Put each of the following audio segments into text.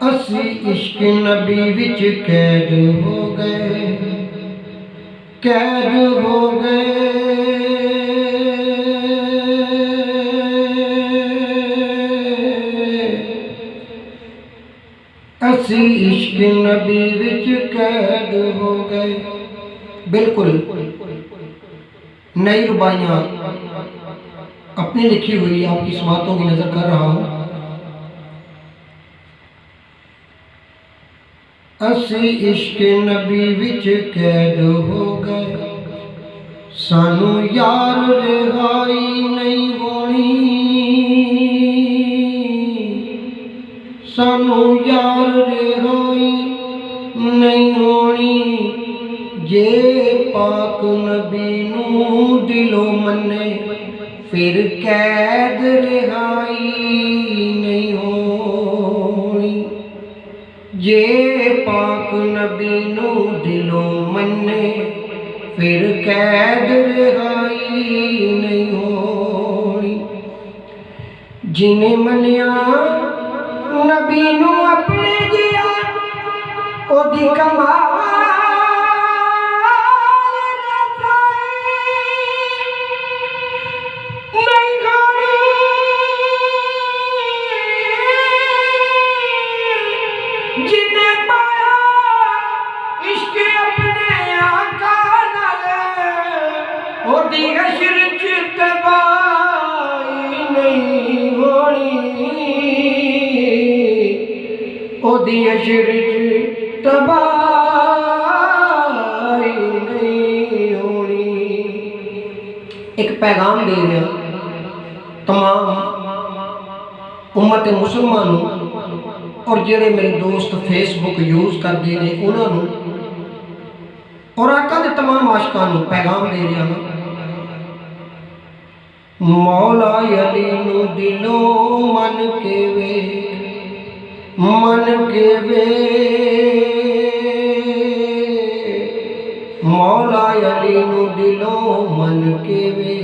असी इश्क नबी विच कैद हो गए, कैद हो गए। असी इश्क नबी विच कैद हो गए। बिल्कुल नई रुबाइयाँ अपनी लिखी हुई आपकी समातों की नजर कर रहा हूँ। असी इश्क नबी विच कैद हो गए, सानू यार रिहाई नहीं होनी, सानू यार रिहाई नहीं होनी। जे पाक नबी नू दिलों मन्ने फिर कैद रिहाई नहीं होनी। जे पाक नबी नू दिलों मन्ने फिर कैद रिहाई नहीं होनी। जिन्हें मनिया नबी नू अपने जिया ओदी कमाल ओदी अशर च तबाही नहीं होनी। एक पैगाम दे रहा तमाम उम्मत मुसलमान और जेड़े मेरे दोस्त फेसबुक यूज करते हैं उन्होंने और आका दे तमाम आशिकां नूं पैगाम दे रहा हूं। मौला अली नू दिलों मन के वेख, मन के वे मौला अली नू दिलों मन के वे।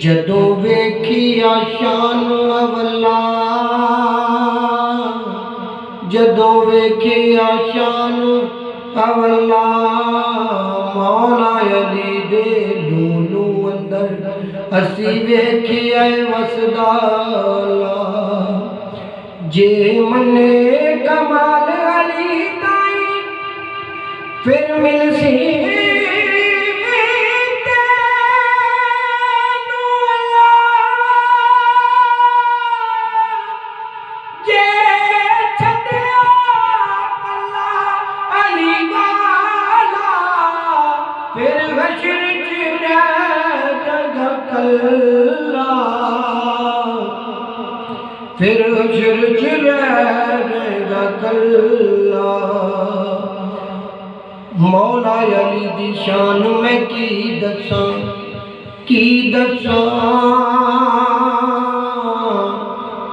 जदों वेखिया शान अवला, जदों वेखिया शान अवला। मौला अली दे लूलू अंदर असी वेखिया वसदा। जे मने कमाल अली ताई फिर मिलसी जे छड्या पल्ला अली वाला फिर हशर च रहेगा कल्ला, फिर हशर च रहेगा कल्ला। मौला अली दी शान मैं की दसां, की दसां।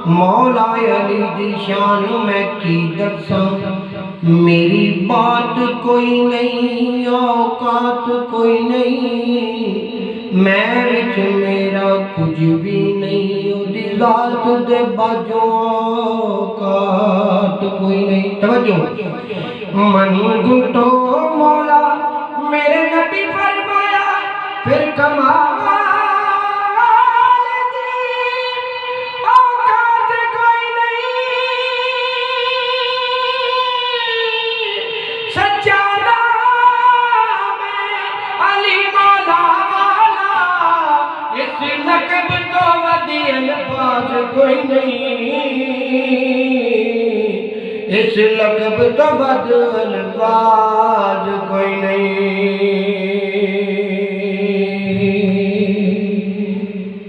मौला अली दी शान मैं की दसां। मेरी बात कोई नहीं, औकात कोई नहीं, मैं विच मेरा कुछ भी नहीं। ओदी जात दे बाजों औकात कोई नहीं। तवज्जो मन गुटो मौला मेरे नबी फरमाया फिर कमाल दी औकात कोई नहीं। सच्चा नाम है अली मौला वाला, इस लक़ब तो वदी अल्फाज कोई नहीं, इस लक़ब तो बद अल्फाज